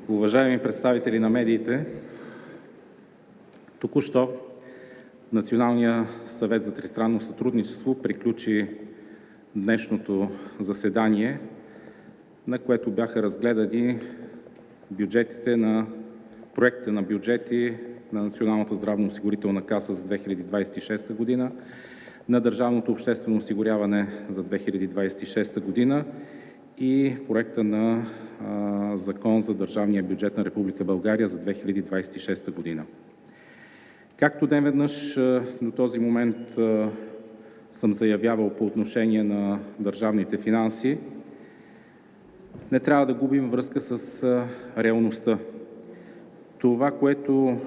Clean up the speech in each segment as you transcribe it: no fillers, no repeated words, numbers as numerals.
Уважаеми представители на медиите, току-що Националният съвет за тристранно сътрудничество приключи днешното заседание, на което бяха разгледани проектите на бюджети на Националната здравноосигурителна каса за 2026 година, на Държавното обществено осигуряване за 2026 година и проекта на Закон за държавния бюджет на Република България за 2026 година. Както неведнъж до този момент съм заявявал по отношение на държавните финанси, не трябва да губим връзка с реалността. Това, което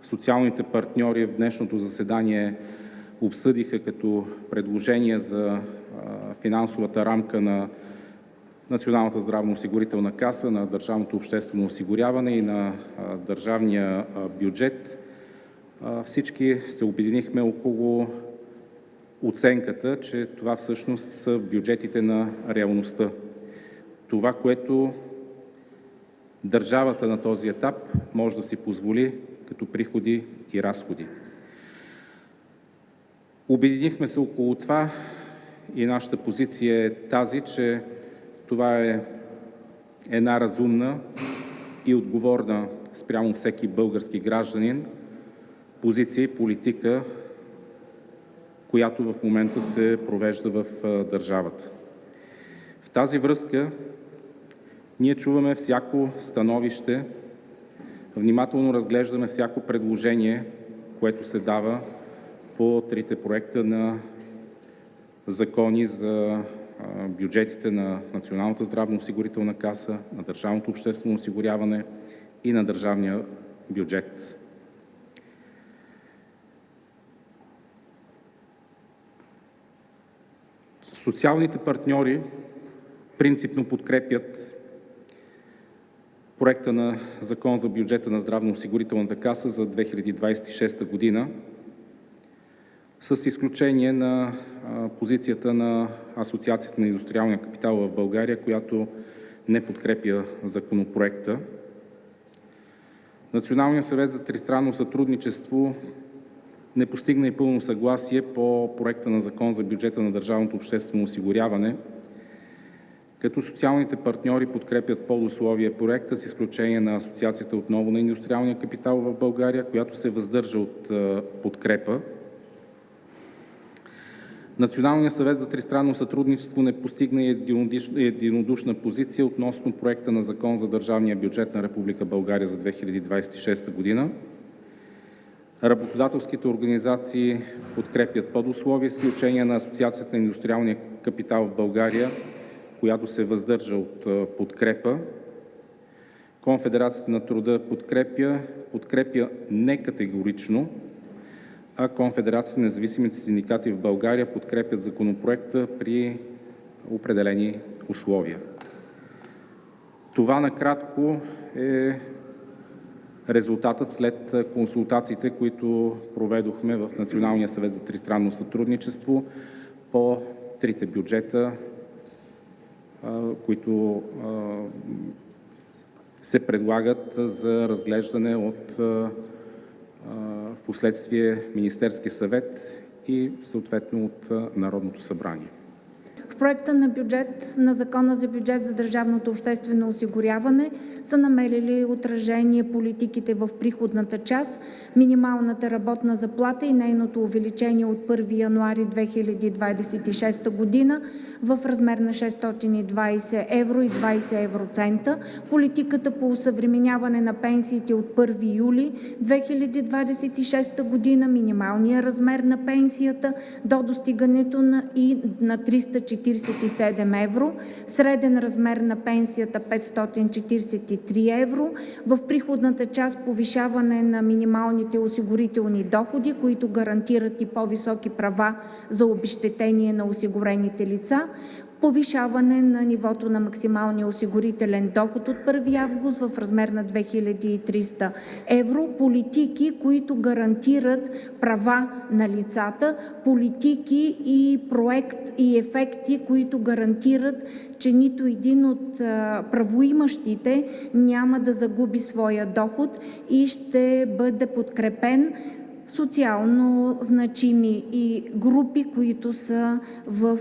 социалните партньори в днешното заседание обсъдиха като предложение за финансовата рамка на Националната здравноосигурителна каса, на Държавното обществено осигуряване и на държавния бюджет, всички се обединихме около оценката, че това всъщност са бюджетите на реалността. Това, което държавата на този етап може да си позволи като приходи и разходи. Обединихме се около това и нашата позиция е тази, че това е една разумна и отговорна спрямо всеки български гражданин позиция и политика, която в момента се провежда в държавата. В тази връзка ние чуваме всяко становище, внимателно разглеждаме всяко предложение, което се дава по трите проекта на закони за бюджетите на Националната здравноосигурителна каса, на Държавното обществено осигуряване и на държавния бюджет. Социалните партньори принципно подкрепят проекта на Закон за бюджета на Здравноосигурителната каса за 2026 година, с изключение на позицията на Асоциацията на индустриалния капитал в България, която не подкрепя законопроекта. Националният съвет за тристранно сътрудничество не постигна и пълно съгласие по проекта на Закон за бюджета на Държавното обществено осигуряване, като социалните партньори подкрепят подусловие проекта, с изключение на Асоциацията отново на индустриалния капитал в България, която се въздържа от подкрепа. Националният съвет за тристранно сътрудничество не постигна единодушна позиция относно проекта на Закон за държавния бюджет на Република България за 2026 година. Работодателските организации подкрепят подусловие, с изключение на Асоциацията на индустриалния капитал в България, която се въздържа от подкрепа. Конфедерацията на труда подкрепя не категорично, а Конфедерацията на независимите синдикати в България подкрепят законопроекта при определени условия. Това накратко е резултатът след консултациите, които проведохме в Националния съвет за тристранно сътрудничество по трите бюджета, които се предлагат за разглеждане от впоследствие Министерския съвет и съответно от Народното събрание. В проекта на бюджет на Закона за бюджет за държавното обществено осигуряване са намерили отражение политиките в приходната част, минималната работна заплата и нейното увеличение от 1 януари 2026 година в размер на 620 евро и 20 евроцента, политиката по осъвременяване на пенсиите от 1 юли 2026 година, минималния размер на пенсията до достигането на 347 евро, среден размер на пенсията 543 евро, в приходната част повишаване на минималните осигурителни доходи, които гарантират и по-високи права за обезщетение на осигурените лица, повишаване на нивото на максималния осигурителен доход от 1 август в размер на 2300 евро, политики, които гарантират права на лицата, политики и проект и ефекти, които гарантират, че нито един от правоимащите няма да загуби своя доход и ще бъде подкрепен социално значими и групи, които са в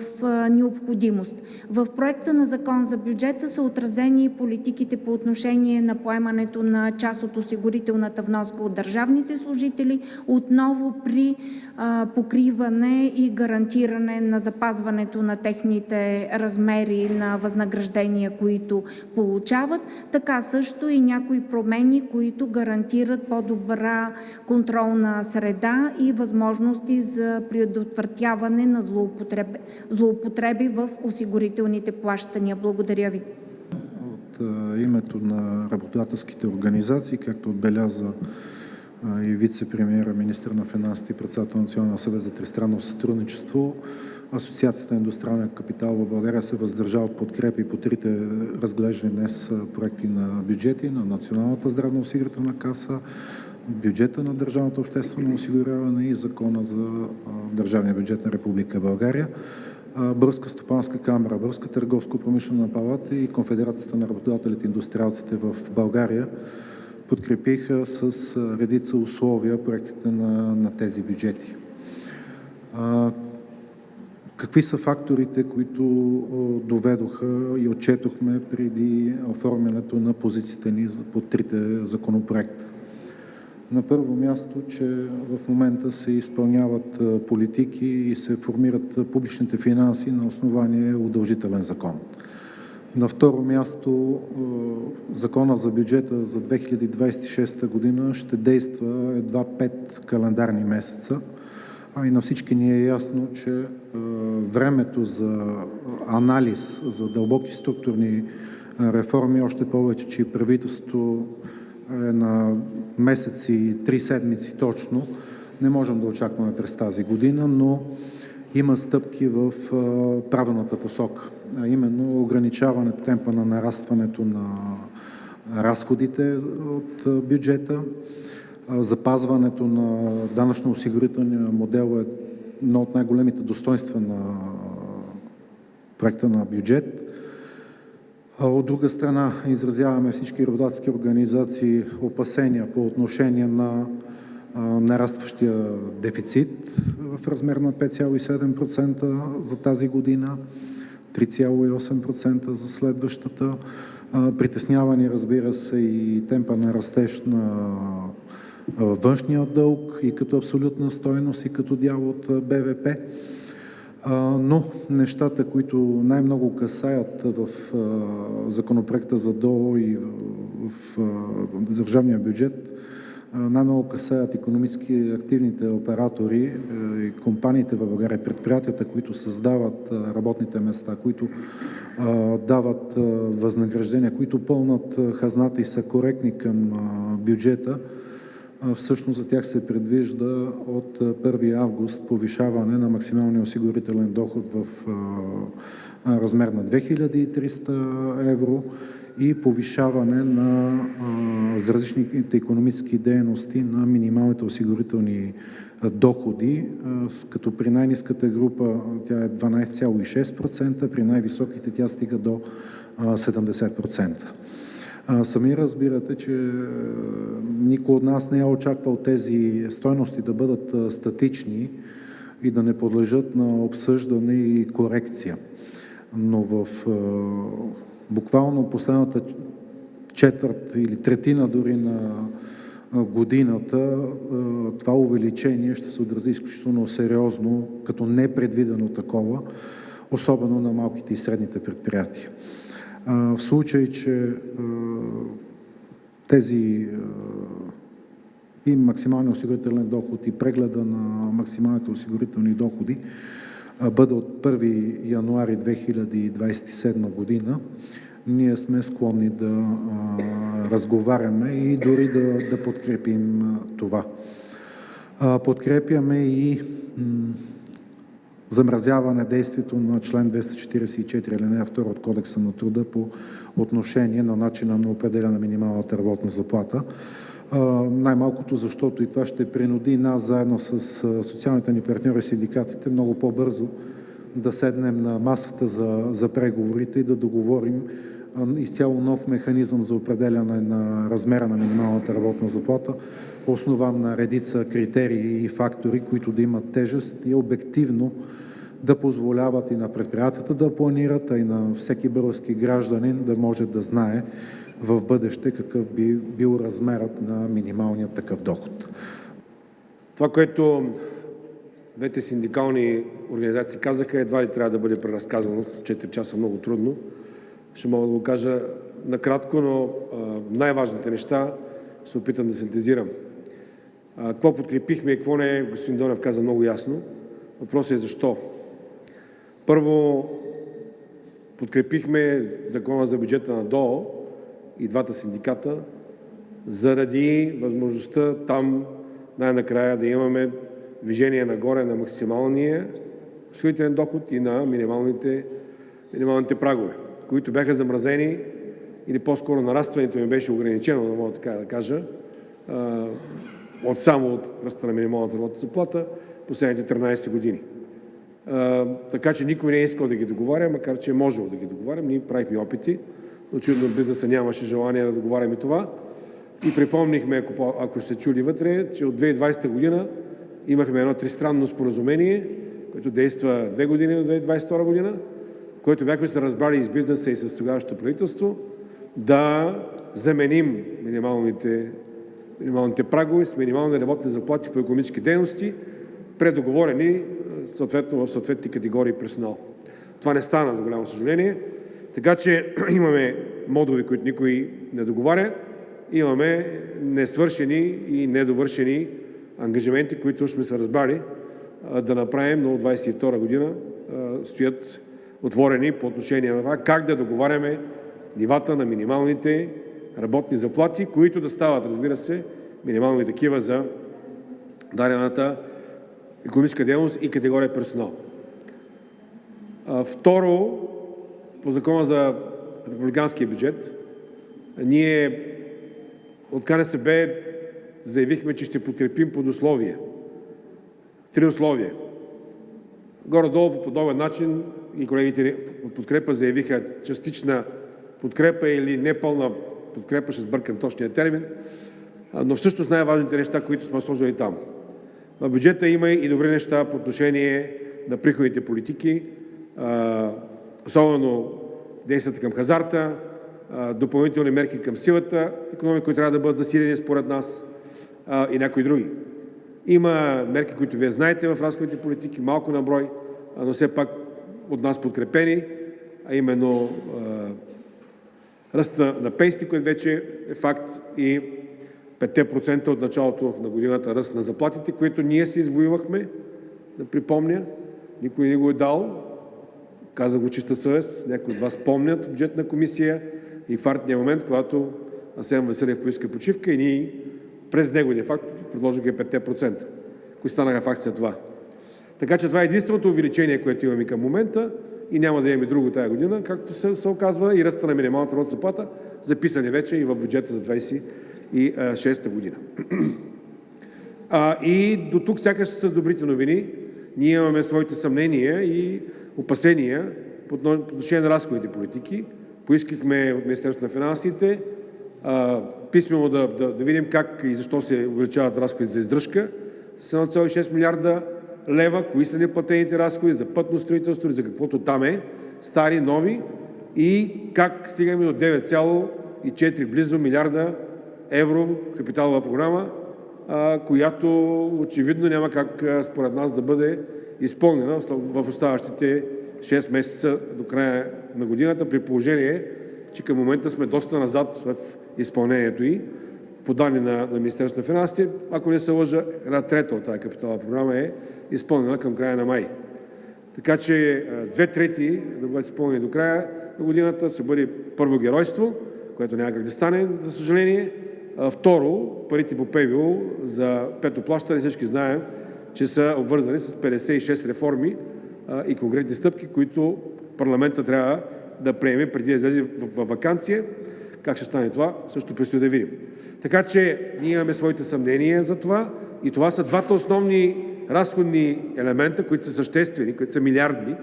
необходимост. В проекта на закон за бюджета са отразени политиките по отношение на поемането на част от осигурителната вноска от държавните служители, отново при покриване и гарантиране на запазването на техните размери на възнаграждения, които получават, така също и някои промени, които гарантират по-добра контролна среда и възможности за предотвратяване на злоупотреби в осигурителните плащания. Благодаря ви. От името на работодателските организации, както отбеляза и вице-премиера, министър на финансите и председател на Националния съвет за тристранно сътрудничество, Асоциацията на индустриалния капитал в България се въздържа от подкрепа и по трите разглеждани днес проекти на бюджети на Националната здравноосигурителна каса, бюджета на Държавното обществено осигуряване и Закона за държавния бюджет на Република България. Българска стопанска камара, Българска търговско-промишлена палата и Конфедерацията на работодателите и индустриалците в България подкрепиха с редица условия проектите на тези бюджети. Какви са факторите, които доведоха и отчетохме преди оформянето на позициите ни по трите законопроекта? На първо място, че в момента се изпълняват политики и се формират публичните финанси на основание удължителен закон. На второ място, Закона за бюджета за 2026 година ще действа едва 5 календарни месеца, а и на всички ни е ясно, че времето за анализ, за дълбоки структурни реформи, още повече, че и правителството е на месеци, 3 седмици точно, не можем да очакваме през тази година, но има стъпки в правилната посока, а именно ограничаване темпа на нарастването на разходите от бюджета, запазването на данъчно-осигурителния модел е едно от най-големите достоинства на проекта на бюджет. От друга страна, изразяваме всички работодателски организации опасения по отношение на нарастващия дефицит в размер на 5,7% за тази година, 3,8% за следващата. Притеснявани, разбира се, и темпа на растеж на външния дълг и като абсолютна стойност, и като дял от БВП. Но нещата, които най-много касаят в законопроекта за ДОО и в държавния бюджет, най-много касаят икономически активните оператори и компаниите в България, предприятията, които създават работните места, които дават възнаграждения, които пълнат хазната и са коректни към бюджета. Всъщност за тях се предвижда от 1 август повишаване на максималния осигурителен доход в размер на 2300 евро и повишаване на за различните икономически дейности на минималните осигурителни доходи, като при най-ниската група тя е 12,6%, при най-високите тя стига до 70%. Сами разбирате, че никой от нас не е очаквал тези стойности да бъдат статични и да не подлежат на обсъждане и корекция. Но в буквално последната четвърт или третина дори на годината това увеличение ще се отрази изключително сериозно, като непредвидено такова, особено на малките и средните предприятия. В случай, че тези и максималния осигурителен доход и прегледа на максималните осигурителни доходи бъде от 1 януари 2027 година, ние сме склонни да разговаряме и дори да подкрепим това. Подкрепяме и замразяване действието на член 244 алинея 2 от Кодекса на труда по отношение на начина на определяне на минималната работна заплата. Най-малкото, защото и това ще принуди нас, заедно с социалните ни партньори, синдикатите, много по-бързо да седнем на масата за преговорите и да договорим изцяло нов механизъм за определяне на размера на минималната работна заплата, основан на редица критерии и фактори, които да имат тежест и обективно да позволяват и на предприятията да планират, а и на всеки български гражданин да може да знае в бъдеще какъв би бил размерът на минималния такъв доход. Това, което двете синдикални организации казаха, едва ли трябва да бъде преразказано в 4 часа, много трудно. Ще мога да го кажа накратко, но най-важните неща се опитам да синтезирам. Какво подкрепихме и какво не, господин Донев каза много ясно. Въпросът е защо. Първо, подкрепихме Закона за бюджета на ДОО и двата синдиката заради възможността там най-накрая да имаме движение нагоре на максималния осигурителен доход и на минималните прагове, които бяха замразени или по-скоро нарастването им беше ограничено, да мога така да кажа, само от ръста на минималната работна заплата последните 13 години. Така че никой не е искал да ги договаря, макар че е можело да ги договарям. Ние правихме опити, но очевидно бизнеса нямаше желание да договаряме това. И припомнихме, ако сте чули вътре, че от 2020 година имахме едно тристранно споразумение, което действа 2 години до 2022 година, което бяхме се разбрали и с бизнеса, и с тогавашното правителство, да заменим минималните прагове с минимални работни заплати по икономически дейности, предоговорени съответно в съответните категории персонал. Това не стана, за голямо съжаление. Така че имаме модули, които никой не договаря, имаме несвършени и недовършени ангажименти, които сме се разбрали да направим, но от 2022 година стоят отворени по отношение на това как да договаряме нивата на минималните работни заплати, които да стават, разбира се, минимални такива за дадената икономическа дейност и категория персонал. Второ, по Закона за републиканския бюджет, ние от КНСБ заявихме, че ще подкрепим под условия. 3 условия. Горе-долу по подобен начин и колегите от подкрепа заявиха частична подкрепа или непълна подкрепа, ще сбъркам точния термин, но всъщност най-важните неща, които сме сложили там. В бюджета има и добри неща по отношение на приходните политики, особено действията към хазарта, допълнителни мерки към силата икономика, които трябва да бъдат засилени според нас и някои други. Има мерки, които вие знаете в разходните политики, малко на брой, но все пак от нас подкрепени, а именно ръста на пенсиите, което вече е факт, и 5% от началото на годината ръст на заплатите, които ние си извоювахме, да припомня, никой не го е дал, каза го чиста съвест, някои от вас помнят бюджетна комисия и фартния момент, когато Асен Василев поиска почивка и ние през него де факто предложихме 5%, които станаха факт след това. Така че това е единственото увеличение, което имаме към момента и няма да имаме друго тая година, както се оказва, и ръста на минималната работна заплата, записани вече и в бюджета за 2026 година. И до тук сякаш с добрите новини. Ние имаме своите съмнения и опасения по отношение на разходните политики. Поискахме от Министерството на финансите писмено да видим как и защо се увеличават разходите за издръжка с 1,6 милиарда лева, кои са неплатените разходи за пътно строителство или за каквото там е, стари, нови, и как стигаме до 9,4 близо милиарда евро капиталова програма, която очевидно няма как според нас да бъде изпълнена в оставащите 6 месеца до края на годината, при положение, че към момента сме доста назад в изпълнението й. По данни на Министерството на финансите, ако не се лъжа, 1/3 от тази капиталова програма е изпълнена към края на май. Така че 2/3 да бъдат изпълнени до края на годината ще бъде първо геройство, което няма как да стане, за съжаление. Второ, парите по ПВУ за пето плащане, всички знаем, че са обвързани с 56 реформи, и конкретни стъпки, които парламента трябва да приеме преди да излезе в ваканция. Как ще стане това, също предстои да видим. Така че ние имаме своите съмнения за това и това са двата основни разходни елемента, които са съществени, които са милиардни,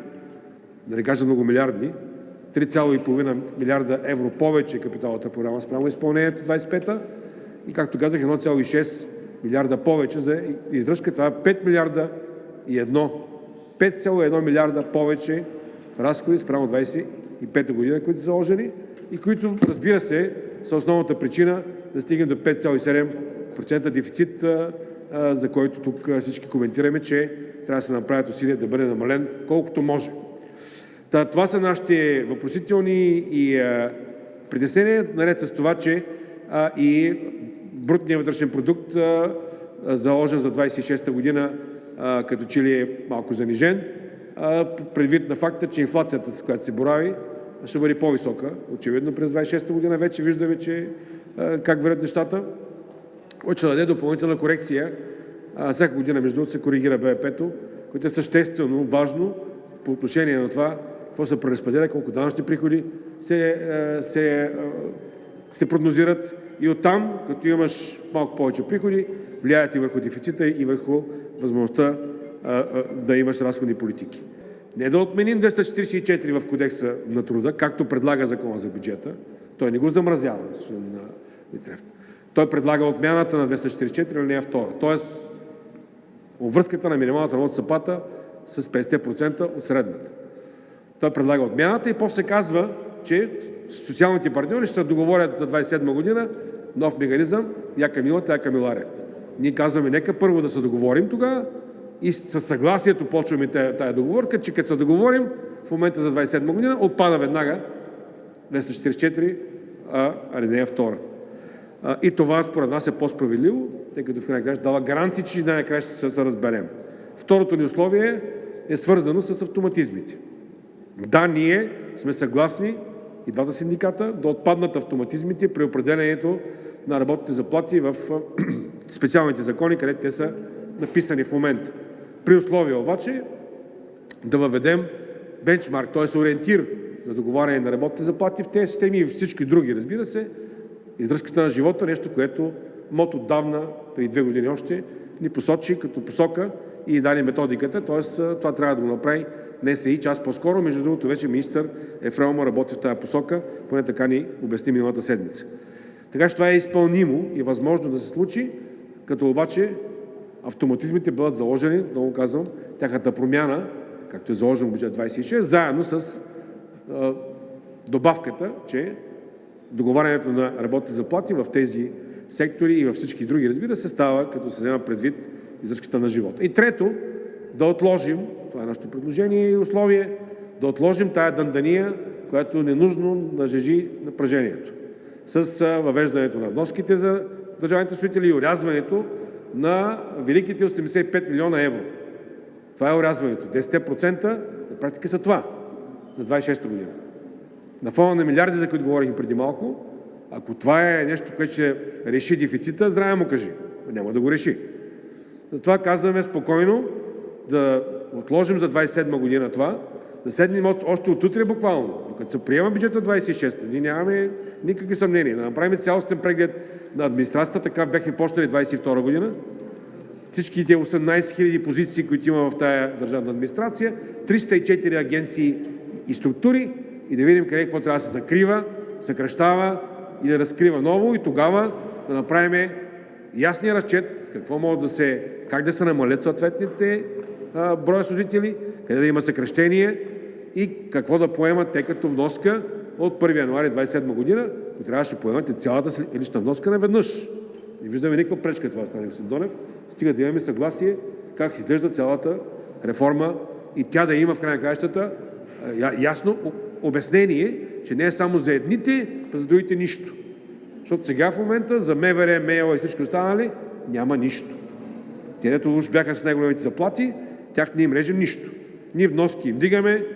да не кажа многомилиардни, 3,5 милиарда евро повече капиталната програма спрямо изпълнението 25-та и, както казах, 1,6 милиарда повече за издръжка. Това е 5 милиарда и 5,1 милиарда повече разходи спрямо 25-та година, които са заложени и които, разбира се, са основната причина да стигнем до 5,7% дефицит, за който тук всички коментираме, че трябва да се направят усилия да бъде намален колкото може. Това са нашите въпросителни и притеснения, наред с това, че и брутният вътрешен продукт, заложен за 26-та година, като че ли е малко занижен, предвид на факта, че инфлацията, с която се борави, ще бъде по-висока. Очевидно през 26-та година вече виждаме, че как вървят нещата. Ще даде допълнителна корекция. Всяка година, между другото, се коригира БВП-то, което е съществено важно по отношение на това, какво се преразпределя, колко данъчни приходи се прогнозират и оттам, като имаш малко повече приходи, влияят и върху дефицита и върху възможността да имаш разходни политики. Не да отменим 244 в Кодекса на труда, както предлага Закона за бюджета. Той не го замразява, господин Митрев. Той предлага отмяната на 244 алинея 2, т.е. обвръзката на минималната работна заплата с 50% от средната. Той предлага отмяната и после казва, че социалните партньори ще се договорят за 27 година нов механизъм, яка милата, яка миларя. Ние казваме, нека първо да се договорим тогава и със съгласието почваме тая договорка, че като се договорим в момента за 27 година, отпада веднага 244 алинея 2. И това според нас е по-справедливо, тъй като в крайна краща дава гаранции, че най-накрая ще се разберем. Второто ни условие е свързано с автоматизмите. Да, ние сме съгласни, и двата синдиката, да отпаднат автоматизмите при определението на работните заплати в специалните закони, където те са написани в момента. При условие обаче да въведем бенчмарк, т.е. ориентир за договаряне на работните заплати в тези системи и всички други, разбира се, издръжката на живота, нещо, което МОТ отдавна, преди 2 години още, ни посочи като посока и даде методиката, т.е. това трябва да го направи НСИ час по-скоро. Между другото, вече министър Ефремова работи в тази посока, поне така ни обясни миналата седмица. Така че това е изпълнимо и възможно да се случи, като обаче автоматизмите бъдат заложени, много казвам, тяхната промяна, както е заложено в бюджет 26, заедно с добавката, че договарянето на работни заплати в тези сектори и във всички други, разбира се, става, като се взема предвид издръжката на живота. И трето, да отложим, това е нашето предложение и условие, да отложим тая дъндания, която ненужно нажежи напрежението. С въвеждането на вноските за държавните служители и орязването на великите 85 милиона евро. Това е орязването. 10% на практика са това за 26-та година. На фона на милиарди, за които говорихме преди малко, ако това е нещо, което ще реши дефицита, здраве му кажи. Няма да го реши. Затова казваме спокойно да отложим за 27 година това, да седнем още от утре буквално, докато се приема бюджета 26-та. Ние нямаме никакви съмнения. Да направим цялостен преглед на администрацията, така бяхме почнали 22 година. Всички тези 18 000 позиции, които има в тая държавна администрация, 304 агенции и структури и да видим къде какво трябва да се закрива, съкращава и да разкрива ново и тогава да направим ясния разчет какво може да се, как да се намалят съответните броя служители, къде да има съкращение и какво да поемат те като вноска от 1 януари 2027 година, но трябваше да поемат и цялата лична вноска наведнъж. Не виждаме никаква пречка това стане, господин Донев. Стига да имаме съгласие как изглежда цялата реформа и тя да има в край на краищата ясно обяснение, че не е само за едните, а за другите нищо. Защото сега в момента за МВР, МЕО и всички останали няма нищо. Те, дето уж бяха с най-големите заплати, тях не им режем нищо. Ние вноски им дигаме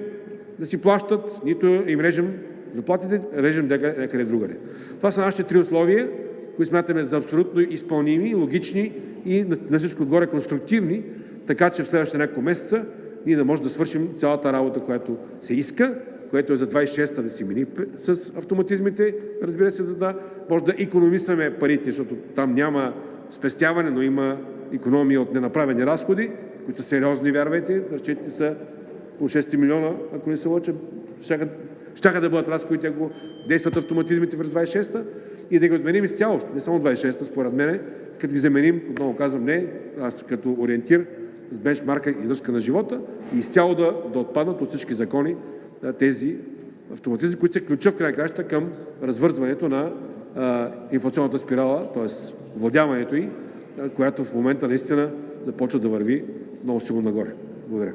да си плащат, нито им режем заплатите, режем някъде другаде. Това са нашите 3 условия, които смятаме за абсолютно изпълними, логични и на всичко отгоре конструктивни, така че в следващите няколко месеца ние да може да свършим цялата работа, която се иска, което е за 26-та да си мини с автоматизмите, разбира се, за да може да икономисаме парите, защото там няма спестяване, но има икономия от ненаправени разходи, които са сериозни, вярвайте, разчетите са около 6 милиона, ако не се лъча, щяха да бъдат разходите, ако действат автоматизмите през 26-та и да ги отменим изцяло, не само 26-та, според мен, като ги заменим, отново казвам, не, аз като ориентир с бенчмарка и издръжка на живота и изцяло да отпаднат от всички закони тези автоматизми, които се ключа в край краща към развързването на инфлационната спирала, т.е. владяването й, която в момента наистина започва да върви много силно нагоре. Благодаря.